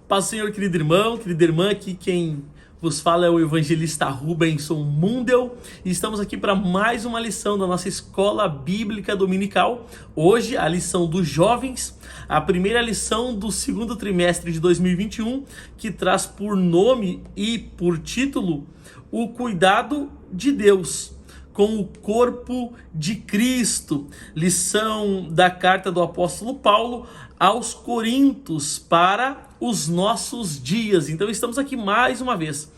Paz do Senhor, querido irmão, querida irmã, aqui quem vos fala é o evangelista Rubenson Mundel e estamos aqui para mais uma lição da nossa Escola Bíblica Dominical. Hoje a lição dos jovens, a primeira lição do segundo trimestre de 2021, que traz por nome e por título o cuidado de Deus com o corpo de Cristo, lição da carta do apóstolo Paulo aos Coríntios para os nossos dias. Então estamos aqui mais uma vez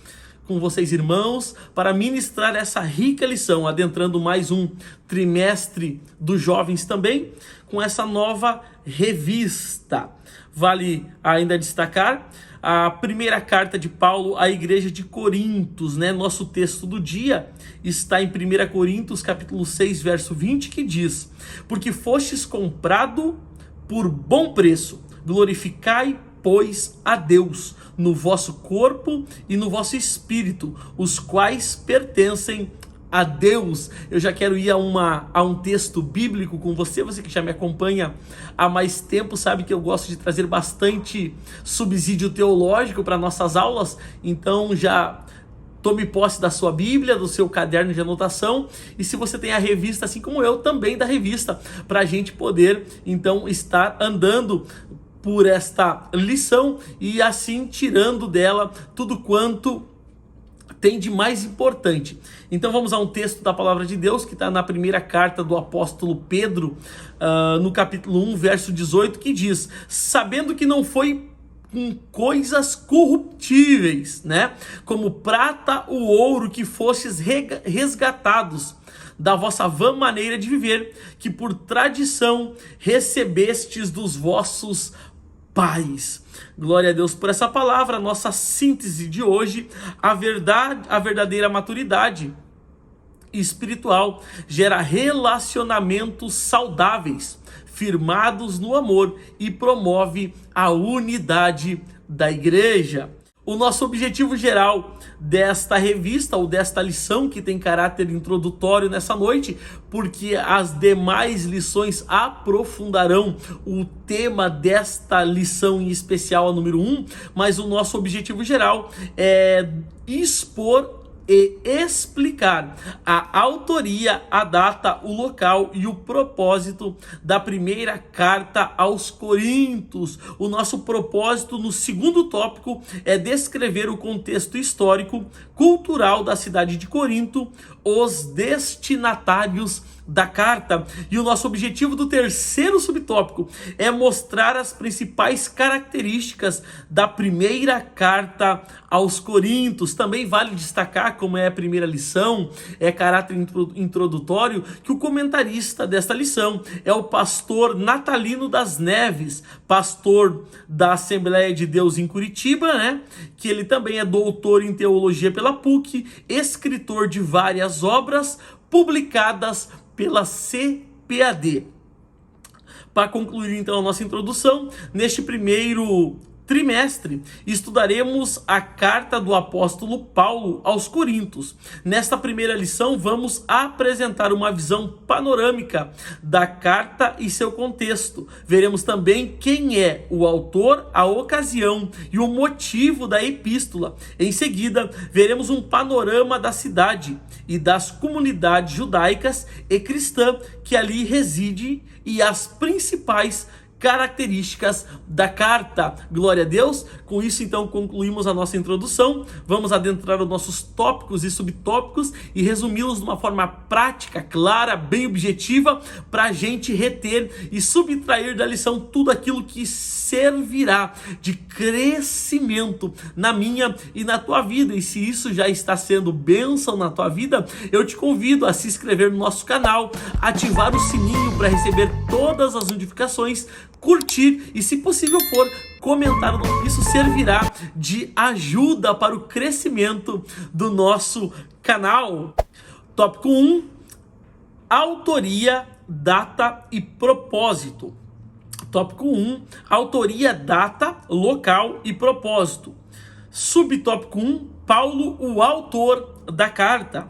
com vocês, irmãos, para ministrar essa rica lição, adentrando mais um trimestre dos jovens também, com essa nova revista. Vale ainda destacar a primeira carta de Paulo à igreja de Coríntios, né? Nosso texto do dia está em 1 Coríntios, capítulo 6, verso 20, que diz: porque fostes comprado por bom preço, glorificai, pois, a Deus no vosso corpo e no vosso espírito, os quais pertencem a Deus. Eu já quero ir a um texto bíblico com você que já me acompanha há mais tempo, sabe que eu gosto de trazer bastante subsídio teológico para nossas aulas, então já tome posse da sua Bíblia, do seu caderno de anotação, e se você tem a revista, assim como eu, também da revista, para a gente poder, então, estar andando por esta lição e assim tirando dela tudo quanto tem de mais importante. Então vamos a um texto da palavra de Deus que está na primeira carta do apóstolo Pedro, no capítulo 1, verso 18, que diz: sabendo que não foi com coisas corruptíveis, né, como prata ou ouro, que fostes resgatados da vossa vã maneira de viver, que por tradição recebestes dos vossos pais. Glória a Deus por essa palavra. Nossa síntese de hoje: a verdadeira maturidade espiritual gera relacionamentos saudáveis, firmados no amor, e promove a unidade da igreja. O nosso objetivo geral desta revista, ou desta lição, que tem caráter introdutório nessa noite, porque as demais lições aprofundarão o tema desta lição em especial, a número 1, mas o nosso objetivo geral é expor e explicar a autoria, a data, o local e o propósito da primeira carta aos Coríntios. O nosso propósito no segundo tópico é descrever o contexto histórico, cultural da cidade de Corinto, os destinatários da carta. E o nosso objetivo do terceiro subtópico é mostrar as principais características da primeira carta aos Coríntios. Também vale destacar, como é a primeira lição, é caráter introdutório, que o comentarista desta lição é o pastor Natalino das Neves, pastor da Assembleia de Deus em Curitiba, né? Que ele também é doutor em teologia pela PUC, escritor de várias obras publicadas pela CPAD. Para concluir então a nossa introdução, neste primeiro trimestre estudaremos a carta do apóstolo Paulo aos Coríntios. Nesta primeira lição vamos apresentar uma visão panorâmica da carta e seu contexto. Veremos também quem é o autor, a ocasião e o motivo da epístola. Em seguida, veremos um panorama da cidade e das comunidades judaicas e cristã que ali reside e as principais características da carta. Glória a Deus. Com isso, então, concluímos a nossa introdução. Vamos adentrar os nossos tópicos e subtópicos e resumi-los de uma forma prática, clara, bem objetiva, para a gente reter e subtrair da lição tudo aquilo que servirá de crescimento na minha e na tua vida. E se isso já está sendo bênção na tua vida, eu te convido a se inscrever no nosso canal, ativar o sininho para receber todas as notificações, curtir e, se possível for, comentar. Isso servirá de ajuda para o crescimento do nosso canal. Tópico 1: autoria, data e propósito. Tópico 1: autoria, data, local e propósito. Subtópico 1: Paulo, o autor da carta.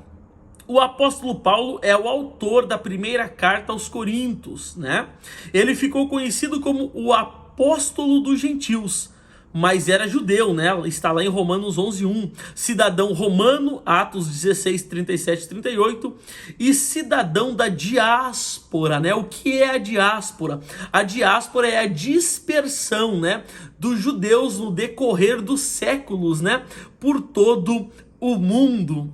O apóstolo Paulo é o autor da primeira carta aos Coríntios, né? Ele ficou conhecido como o apóstolo dos gentios, mas era judeu, né? Está lá em Romanos 11:1. Cidadão romano, Atos 16, 37 e 38. E cidadão da diáspora, né? O que é a diáspora? A diáspora é a dispersão, né, dos judeus no decorrer dos séculos, né, por todo o mundo,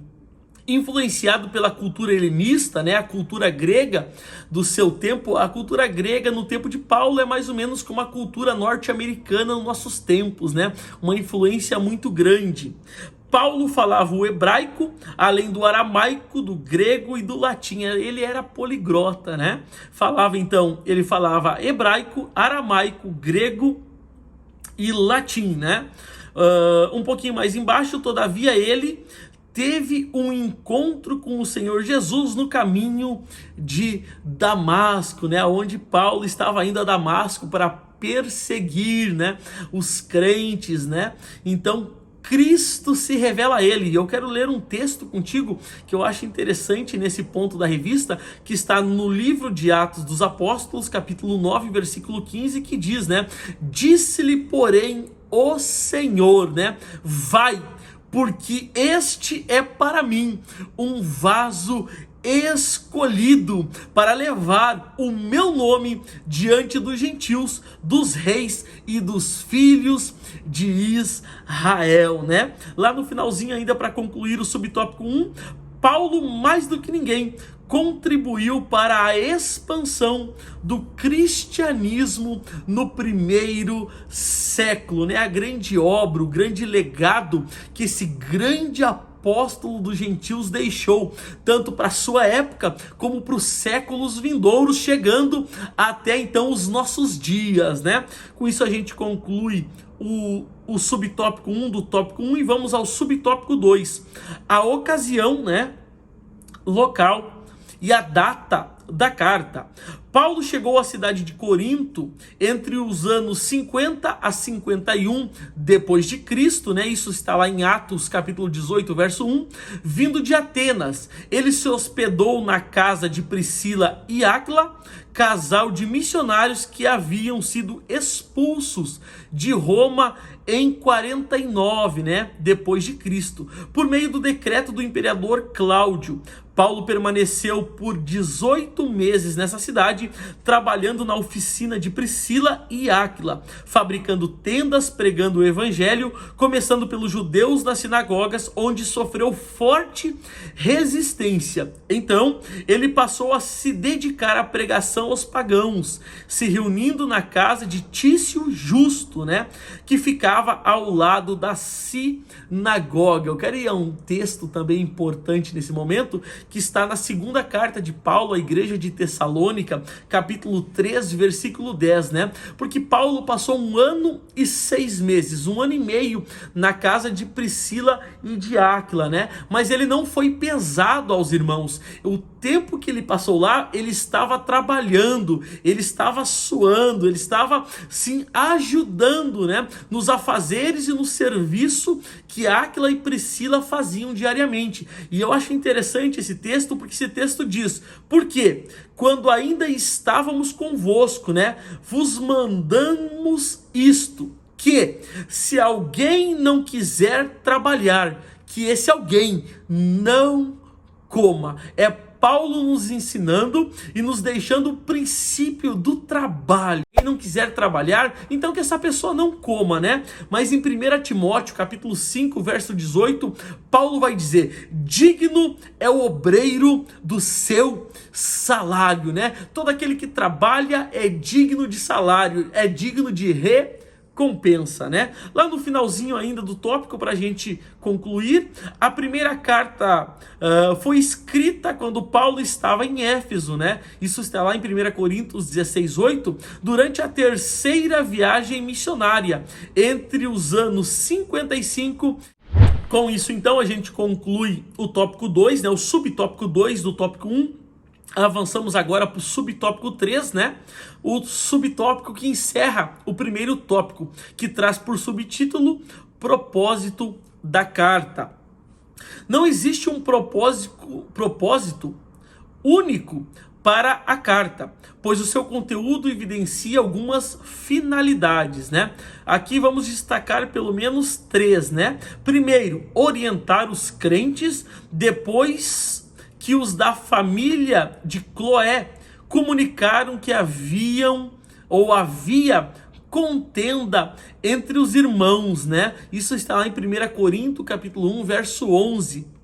influenciado pela cultura helenista, né, a cultura grega do seu tempo. A cultura grega no tempo de Paulo é mais ou menos como a cultura norte-americana nos nossos tempos, né, uma influência muito grande. Paulo falava o hebraico, além do aramaico, do grego e do latim. Ele era poliglota, né? Ele falava hebraico, aramaico, grego e latim, né? Um pouquinho mais embaixo, todavia ele teve um encontro com o Senhor Jesus no caminho de Damasco, né? Onde Paulo estava indo a Damasco para perseguir, né, os crentes, né? Então Cristo se revela a ele. E eu quero ler um texto contigo que eu acho interessante nesse ponto da revista, que está no livro de Atos dos Apóstolos, capítulo 9, versículo 15, que diz, né? Disse-lhe, porém, o Senhor, né? Vai, porque este é para mim um vaso escolhido para levar o meu nome diante dos gentios, dos reis e dos filhos de Israel, né? Lá no finalzinho ainda, para concluir o subtópico 1, Paulo, mais do que ninguém, contribuiu para a expansão do cristianismo no primeiro século, né? A grande obra, o grande legado que esse grande apóstolo dos gentios deixou, tanto para a sua época como para os séculos vindouros, chegando até então os nossos dias, né? Com isso a gente conclui o subtópico 1 do tópico 1 e vamos ao subtópico 2. A ocasião, né, local e a data da carta. Paulo chegou à cidade de Corinto entre os anos 50 a 51 depois de Cristo, né? Isso está lá em Atos, capítulo 18, verso 1. Vindo de Atenas, ele se hospedou na casa de Priscila e Áquila, casal de missionários que haviam sido expulsos de Roma em 49, né, depois de Cristo, por meio do decreto do imperador Cláudio. Paulo permaneceu por 18 meses nessa cidade, trabalhando na oficina de Priscila e Áquila, fabricando tendas, pregando o evangelho, começando pelos judeus nas sinagogas, onde sofreu forte resistência. Então, ele passou a se dedicar à pregação aos pagãos, se reunindo na casa de Tício Justo, né, que ficava ao lado da sinagoga. Eu quero ir a um texto também importante nesse momento, que está na segunda carta de Paulo à igreja de Tessalônica, capítulo 3, versículo 10, né? Porque Paulo passou 1 ano e 6 meses, 1 ano e meio na casa de Priscila e de Áquila, né? Mas ele não foi pesado aos irmãos. O tempo que ele passou lá, ele estava trabalhando, ele estava suando, ele estava, sim, ajudando, né, nos afazeres e no serviço que Áquila e Priscila faziam diariamente. E eu acho interessante esse texto, porque esse texto diz: por quê? Quando ainda estávamos convosco, né, vos mandamos isto, que se alguém não quiser trabalhar, que esse alguém não coma. É Paulo nos ensinando e nos deixando o princípio do trabalho. Quem não quiser trabalhar, então que essa pessoa não coma, né? Mas em 1 Timóteo, capítulo 5, verso 18, Paulo vai dizer: digno é o obreiro do seu salário, né? Todo aquele que trabalha é digno de salário, é digno de recompensa, né? Lá no finalzinho ainda do tópico, para a gente concluir, a primeira carta foi escrita quando Paulo estava em Éfeso, né? Isso está lá em 1 Coríntios 16, 8, durante a terceira viagem missionária, entre os anos 55. Com isso, então, a gente conclui o tópico 2, né? O subtópico 2 do tópico 1. Avançamos agora para o subtópico 3, né? O subtópico que encerra o primeiro tópico, que traz por subtítulo propósito da carta. Não existe um propósito único para a carta, pois o seu conteúdo evidencia algumas finalidades, né? Aqui vamos destacar pelo menos 3, né? Primeiro, orientar os crentes, depois que os da família de Cloé comunicaram que havia contenda entre os irmãos, né? Isso está lá em 1 Coríntios, capítulo 1, verso 11.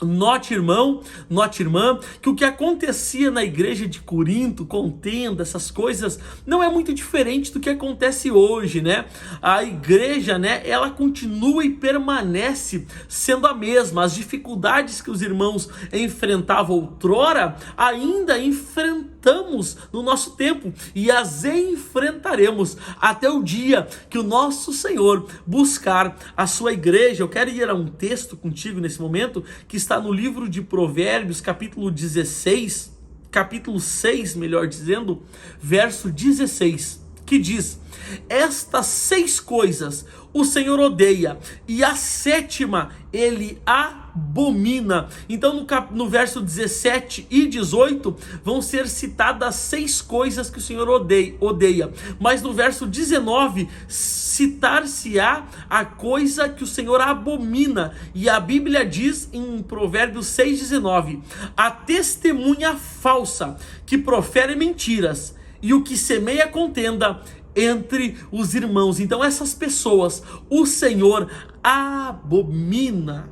Note, irmão, note, irmã, que o que acontecia na igreja de Corinto, contenda, essas coisas, não é muito diferente do que acontece hoje, né? A igreja, né, ela continua e permanece sendo a mesma. As dificuldades que os irmãos enfrentavam outrora, ainda enfrentamos no nosso tempo e as enfrentaremos até o dia que o nosso Senhor buscar a sua igreja. Eu quero ir a um texto contigo nesse momento que está no livro de Provérbios, capítulo 16, capítulo 6, melhor dizendo, verso 16, que diz: estas 6 coisas o Senhor odeia, e a 7ª ele abomina. Então no verso 17 e 18 vão ser citadas 6 coisas que o Senhor odeia, mas no verso 19 citar-se-á a coisa que o Senhor abomina, e a Bíblia diz em Provérbios 6,19: a testemunha falsa que profere mentiras e o que semeia contenda entre os irmãos. Então essas pessoas o Senhor abomina.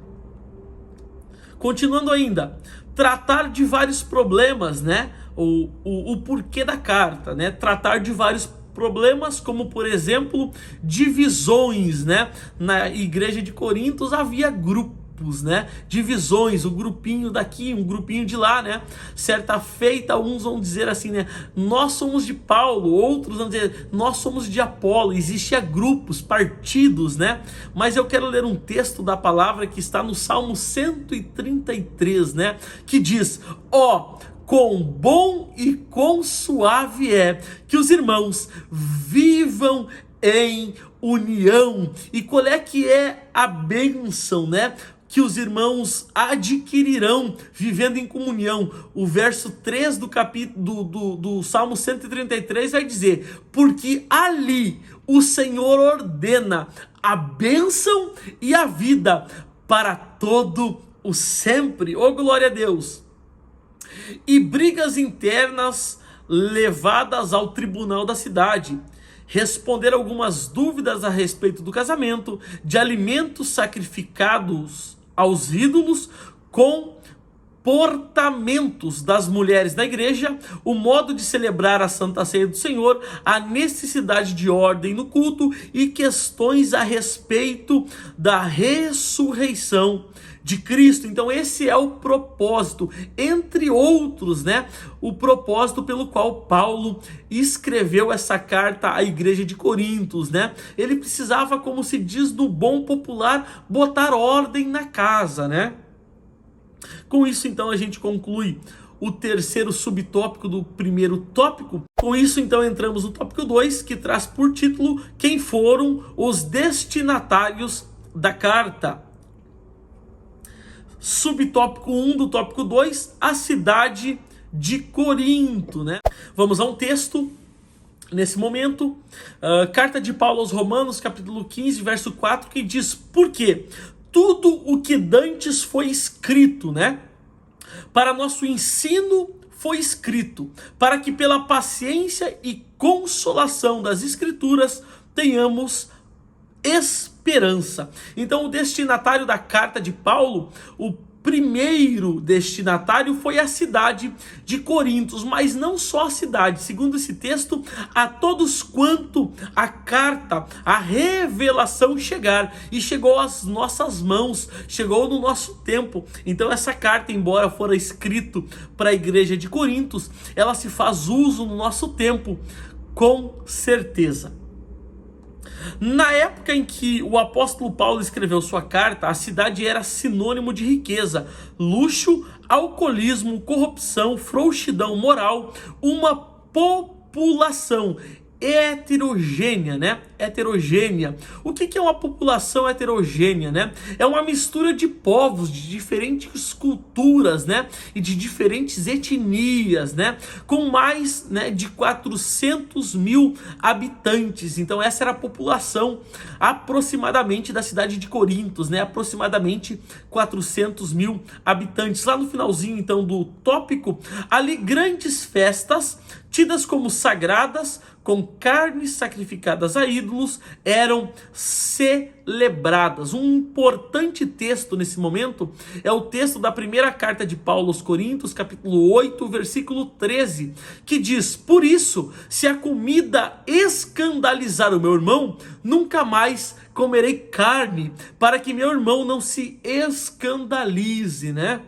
Continuando ainda, tratar de vários problemas, né? O porquê da carta, né? Tratar de vários problemas, como por exemplo, divisões, né? Na igreja de Corinto havia grupos, né? Divisões, um grupinho daqui, um grupinho de lá, né? Certa feita, uns vão dizer assim, né? Nós somos de Paulo, outros vão dizer, nós somos de Apolo. Existia grupos, partidos, né? Mas eu quero ler um texto da palavra que está no Salmo 133, né? Que diz: ó, quão bom e quão suave é que os irmãos vivam em união. E qual é que é a bênção, né? Que os irmãos adquirirão vivendo em comunhão. O verso 3 do Salmo 133 vai dizer: porque ali o Senhor ordena a bênção e a vida para todo o sempre. Oh, glória a Deus! E brigas internas levadas ao tribunal da cidade. Responder algumas dúvidas a respeito do casamento, de alimentos sacrificados aos ídolos, comportamentos das mulheres da igreja, o modo de celebrar a Santa Ceia do Senhor, a necessidade de ordem no culto e questões a respeito da ressurreição de Cristo. Então esse é o propósito, entre outros, né? O propósito pelo qual Paulo escreveu essa carta à igreja de Corintos, né? Ele precisava, como se diz no bom popular, botar ordem na casa, né? Com isso, então, a gente conclui o terceiro subtópico do primeiro tópico. Com isso, então, entramos no tópico 2, que traz por título: quem foram os destinatários da carta. Subtópico 1 do tópico 2, a cidade de Corinto, né? Vamos a um texto nesse momento, carta de Paulo aos Romanos, capítulo 15, verso 4, que diz: porque tudo o que dantes foi escrito, né? Para nosso ensino foi escrito, para que pela paciência e consolação das Escrituras tenhamos esperança. Então o destinatário da carta de Paulo, o primeiro destinatário foi a cidade de Corinto, mas não só a cidade. Segundo esse texto, a todos quanto a carta, a revelação chegar, e chegou às nossas mãos, chegou no nosso tempo. Então essa carta, embora fora escrito para a igreja de Corinto, ela se faz uso no nosso tempo, com certeza. Na época em que o apóstolo Paulo escreveu sua carta, a cidade era sinônimo de riqueza, luxo, alcoolismo, corrupção, frouxidão moral, uma população heterogênea, né? Heterogênea. O que é uma população heterogênea, né? É uma mistura de povos, de diferentes culturas, né? E de diferentes etnias, né? Com mais, né, de 400 mil habitantes. Então essa era a população aproximadamente da cidade de Corinto, né? Aproximadamente 400 mil habitantes. Lá no finalzinho, então, do tópico, ali grandes festas tidas como sagradas, com carnes sacrificadas a ídolos, eram celebradas. Um importante texto nesse momento é o texto da primeira carta de Paulo aos Coríntios, capítulo 8, versículo 13, que diz: por isso, se a comida escandalizar o meu irmão, nunca mais comerei carne, para que meu irmão não se escandalize, né?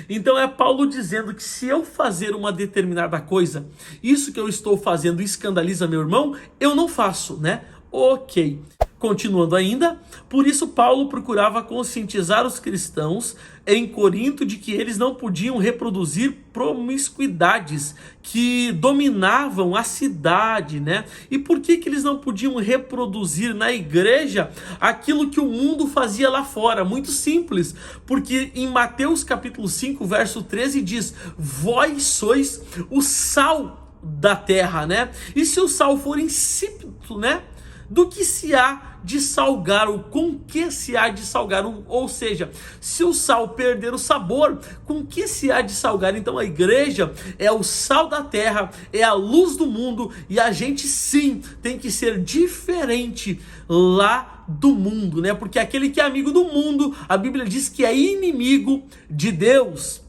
Então é Paulo dizendo que se eu fazer uma determinada coisa, isso que eu estou fazendo escandaliza meu irmão, eu não faço, né? Ok. Continuando ainda, por isso Paulo procurava conscientizar os cristãos em Corinto de que eles não podiam reproduzir promiscuidades que dominavam a cidade, né? E por que eles não podiam reproduzir na igreja aquilo que o mundo fazia lá fora? Muito simples, porque em Mateus capítulo 5, verso 13 diz: vós sois o sal da terra, né? E se o sal for insípido, né? Do que se há de salgar, ou com que se há de salgar, ou seja, se o sal perder o sabor, com que se há de salgar? Então a igreja é o sal da terra, é a luz do mundo, e a gente sim tem que ser diferente lá do mundo, né? Porque aquele que é amigo do mundo, a Bíblia diz que é inimigo de Deus.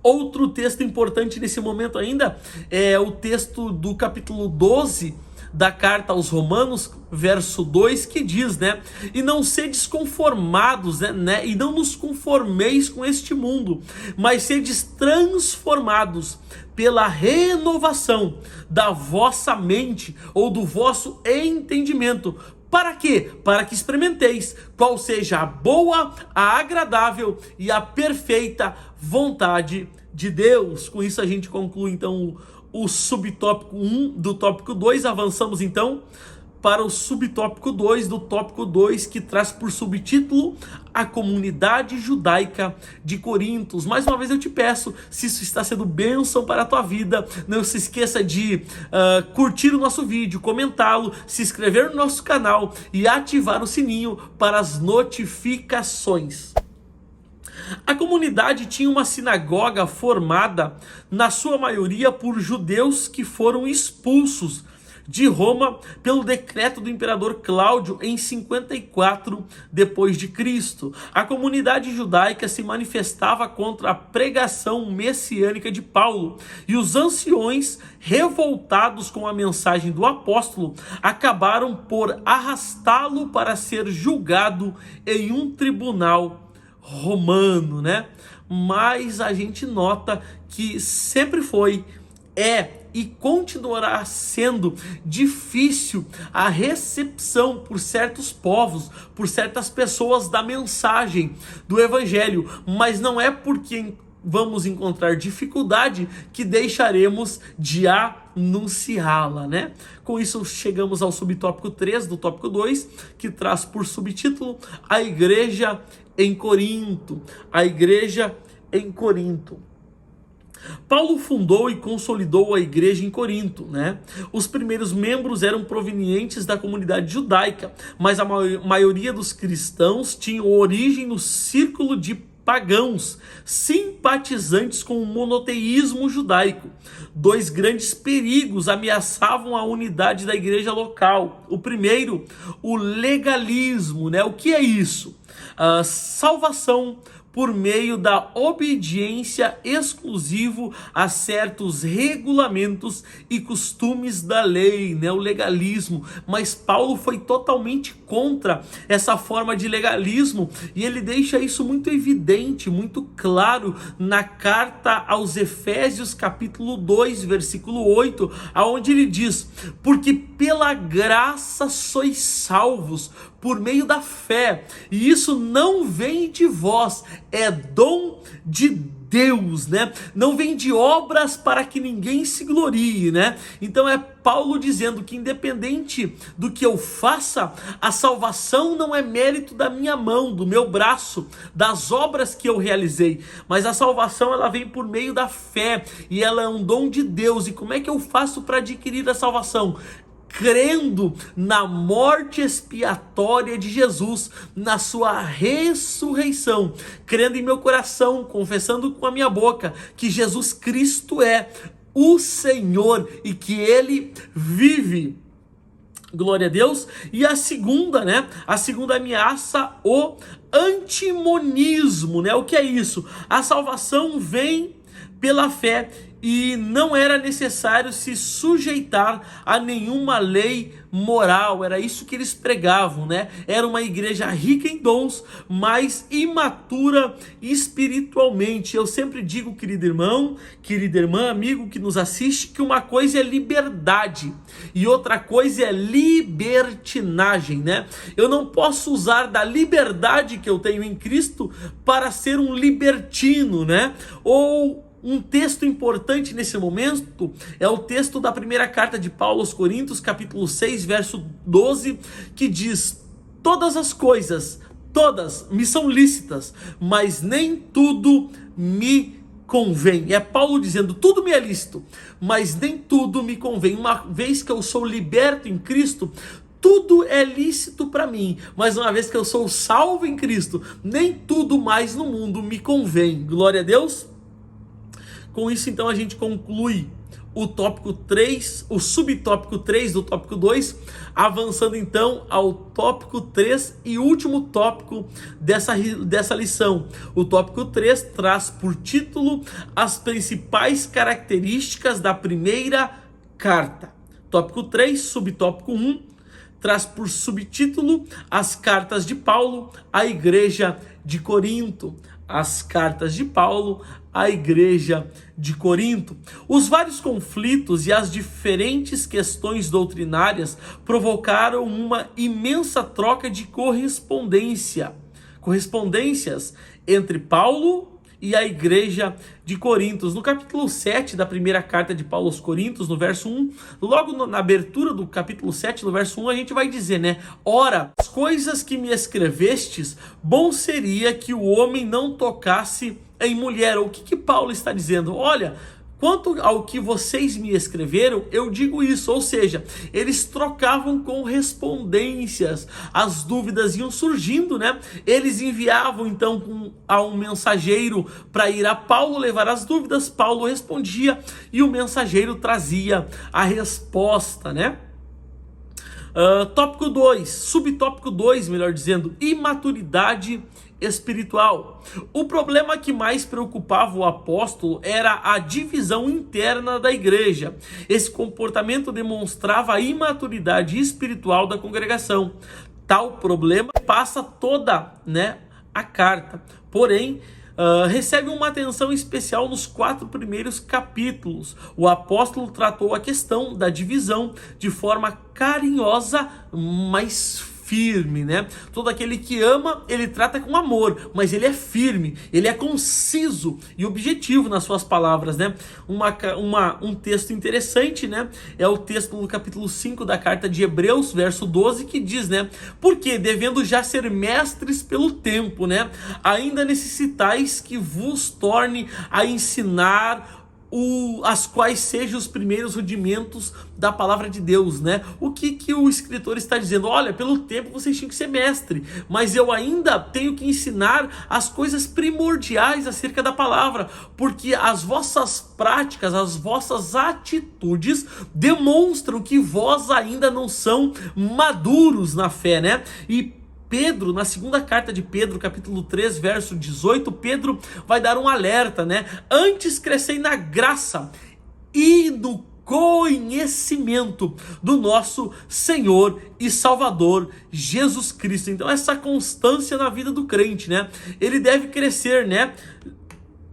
Outro texto importante nesse momento ainda é o texto do capítulo 12 da carta aos Romanos, verso 2, que diz, né? E não sedes conformados, né? E não nos conformeis com este mundo, mas sedes transformados pela renovação da vossa mente, ou do vosso entendimento. Para quê? Para que experimenteis qual seja a boa, a agradável e a perfeita vontade de Deus. Com isso a gente conclui então o subtópico 1 do tópico 2, avançamos então para o subtópico 2 do tópico 2, que traz por subtítulo a comunidade judaica de Corinto. Mais uma vez eu te peço, se isso está sendo bênção para a tua vida, não se esqueça de curtir o nosso vídeo, comentá-lo, se inscrever no nosso canal e ativar o sininho para as notificações. A comunidade tinha uma sinagoga formada, na sua maioria, por judeus que foram expulsos de Roma pelo decreto do imperador Cláudio em 54 depois de Cristo. A comunidade judaica se manifestava contra a pregação messiânica de Paulo, e os anciões, revoltados com a mensagem do apóstolo, acabaram por arrastá-lo para ser julgado em um tribunal romano, né? Mas a gente nota que sempre foi, e continuará sendo difícil a recepção por certos povos, por certas pessoas da mensagem do evangelho, mas não é porque vamos encontrar dificuldade que deixaremos de anunciá-la, né? Com isso chegamos ao subtópico 3 do tópico 2, que traz por subtítulo a igreja em Corinto. A igreja em Corinto. Paulo fundou e consolidou a igreja em Corinto, né? Os primeiros membros eram provenientes da comunidade judaica, mas a maioria dos cristãos tinham origem no círculo de pagãos, simpatizantes com o monoteísmo judaico. Dois grandes perigos ameaçavam a unidade da igreja local. O primeiro, o legalismo, né? O que é isso? Salvação por meio da obediência exclusivo a certos regulamentos e costumes da lei, né? O legalismo. Mas Paulo foi totalmente contra essa forma de legalismo, e ele deixa isso muito evidente, muito claro na carta aos Efésios capítulo 2, versículo 8, aonde ele diz: porque pela graça sois salvos por meio da fé, e isso não vem de vós, é dom de Deus, né? Não vem de obras para que ninguém se glorie, né? Então é Paulo dizendo que independente do que eu faça, a salvação não é mérito da minha mão, do meu braço, das obras que eu realizei, mas a salvação ela vem por meio da fé e ela é um dom de Deus. E como é que eu faço para adquirir a salvação? Crendo na morte expiatória de Jesus, na sua ressurreição, crendo em meu coração, confessando com a minha boca que Jesus Cristo é o Senhor e que Ele vive. Glória a Deus. E a segunda, né? A segunda ameaça, o antimonismo, né? O que é isso? A salvação vem pela fé e não era necessário se sujeitar a nenhuma lei moral. Era isso que eles pregavam, né? Era uma igreja rica em dons, mas imatura espiritualmente. Eu sempre digo, querido irmão, querida irmã, amigo que nos assiste, que uma coisa é liberdade e outra coisa é libertinagem, né? Eu não posso usar da liberdade que eu tenho em Cristo para ser um libertino, né? Ou um texto importante nesse momento é o texto da primeira carta de Paulo aos Coríntios, capítulo 6, verso 12, que diz: todas as coisas, todas me são lícitas, mas nem tudo me convém. É Paulo dizendo, tudo me é lícito, mas nem tudo me convém. Uma vez que eu sou liberto em Cristo, tudo é lícito para mim, mas uma vez que eu sou salvo em Cristo, nem tudo mais no mundo me convém. Glória a Deus. Com isso, então, a gente conclui o tópico 3, o subtópico 3 do tópico 2, avançando então ao tópico 3 e último tópico dessa lição. O tópico 3 traz por título as principais características da primeira carta. Tópico 3, subtópico 1, traz por subtítulo as cartas de Paulo à igreja de Corinto. As cartas de Paulo à igreja de Corinto. Os vários conflitos e as diferentes questões doutrinárias provocaram uma imensa troca de correspondências entre Paulo e a igreja de Corinto. No capítulo 7 da primeira carta de Paulo aos Coríntios, no verso 1, logo na abertura do capítulo 7, no verso 1, a gente vai dizer, né? Ora, as coisas que me escrevestes, bom seria que o homem não tocasse em mulher. O que Paulo está dizendo? Olha, quanto ao que vocês me escreveram, eu digo isso, ou seja, eles trocavam correspondências, as dúvidas iam surgindo, né? Eles enviavam então a um mensageiro para ir a Paulo levar as dúvidas, Paulo respondia e o mensageiro trazia a resposta, né? Tópico 2, subtópico 2, melhor dizendo, imaturidade espiritual. O problema que mais preocupava o apóstolo era a divisão interna da igreja. Esse comportamento demonstrava a imaturidade espiritual da congregação. Tal problema passa toda, né, a carta. Porém, recebe uma atenção especial nos 4 primeiros capítulos. O apóstolo tratou a questão da divisão de forma carinhosa, mas firme, né? Todo aquele que ama, ele trata com amor, mas ele é firme, ele é conciso e objetivo nas suas palavras, né? Um texto interessante, né? É o texto do capítulo 5 da carta de Hebreus, verso 12, que diz, né? Porque, devendo já ser mestres pelo tempo, né? Ainda necessitais que vos torne a ensinar as quais sejam os primeiros rudimentos da palavra de Deus, né? O que o escritor está dizendo? Olha, pelo tempo vocês tinham que ser mestre, mas eu ainda tenho que ensinar as coisas primordiais acerca da palavra, porque as vossas práticas, as vossas atitudes demonstram que vós ainda não são maduros na fé, né? E Pedro, na segunda carta de Pedro, capítulo 3, verso 18, Pedro vai dar um alerta, né? Antes crescei na graça e no conhecimento do nosso Senhor e Salvador Jesus Cristo. Então essa constância na vida do crente, né? Ele deve crescer, né?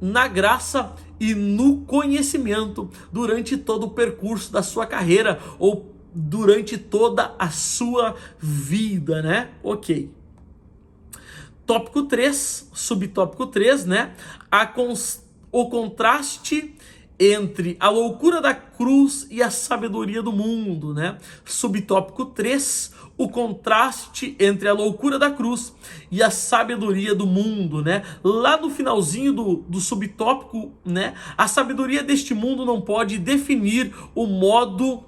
Na graça e no conhecimento durante todo o percurso da sua carreira ou durante toda a sua vida, né? Ok. Tópico 3, subtópico 3, né? o contraste entre a loucura da cruz e a sabedoria do mundo, né? Subtópico 3, o contraste entre a loucura da cruz e a sabedoria do mundo, né? Lá no finalzinho do subtópico, né? A sabedoria deste mundo não pode definir o modo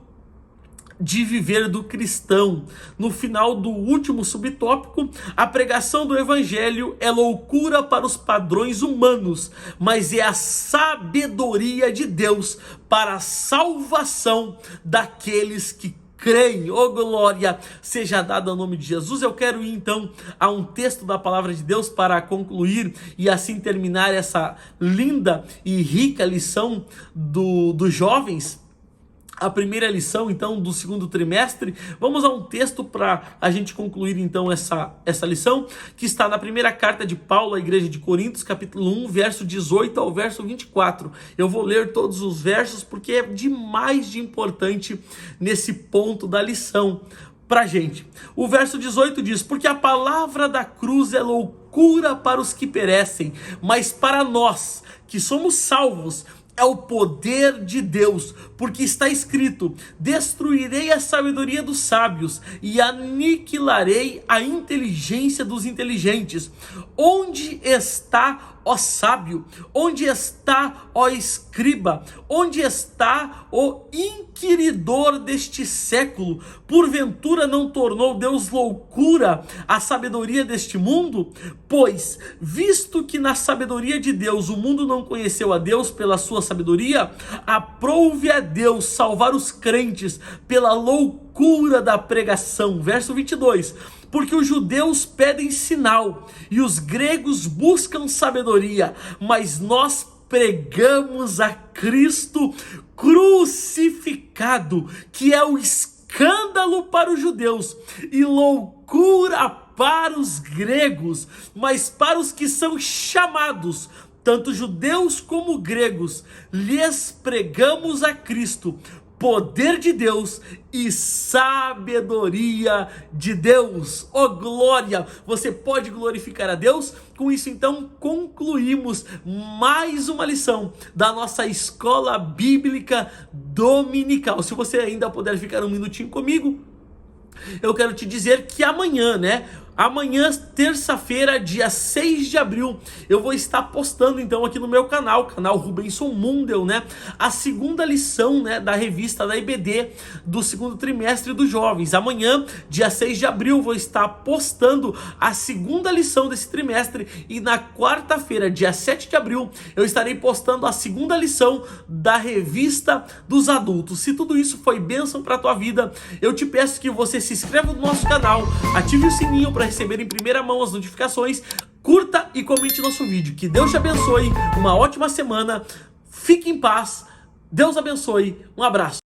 de viver do cristão. No final do último subtópico, a pregação do evangelho é loucura para os padrões humanos, mas é a sabedoria de Deus para a salvação daqueles que creem. Oh, glória seja dada ao nome de Jesus. Eu quero ir então a um texto da palavra de Deus para concluir e assim terminar essa linda e rica lição dos jovens. A primeira lição, então, do segundo trimestre. Vamos a um texto para a gente concluir, então, essa lição, que está na primeira carta de Paulo à igreja de Coríntios, capítulo 1, verso 18 ao verso 24. Eu vou ler todos os versos porque é demais de importante nesse ponto da lição para gente. O verso 18 diz: porque a palavra da cruz é loucura para os que perecem, mas para nós, que somos salvos, é o poder de Deus, porque está escrito: destruirei a sabedoria dos sábios e aniquilarei a inteligência dos inteligentes. Onde está, ó sábio? Onde está, ó escriba? Onde está o inquiridor deste século? Porventura não tornou Deus loucura a sabedoria deste mundo? Pois, visto que na sabedoria de Deus o mundo não conheceu a Deus pela sua sabedoria, aprouve a Deus salvar os crentes pela loucura da pregação. Verso 22. Porque os judeus pedem sinal e os gregos buscam sabedoria, mas nós pregamos a Cristo crucificado, que é o escândalo para os judeus e loucura para os gregos, mas para os que são chamados, tanto judeus como gregos, lhes pregamos a Cristo, poder de Deus e sabedoria de Deus. Oh, glória! Você pode glorificar a Deus? Com isso, então, concluímos mais uma lição da nossa escola bíblica dominical. Se você ainda puder ficar um minutinho comigo, eu quero te dizer que amanhã, né? Amanhã, terça-feira, dia 6 de abril, eu vou estar postando então aqui no meu canal Rubenson Mundel, né? A segunda lição, né, da revista da IBD do segundo trimestre dos jovens. Amanhã, dia 6 de abril, vou estar postando a segunda lição desse trimestre e na quarta-feira, dia 7 de abril, eu estarei postando a segunda lição da revista dos adultos. Se tudo isso foi bênção para a tua vida, eu te peço que você se inscreva no nosso canal, ative o sininho para receber em primeira mão as notificações, curta e comente nosso vídeo. Que Deus te abençoe, uma ótima semana, fique em paz, Deus abençoe, um abraço.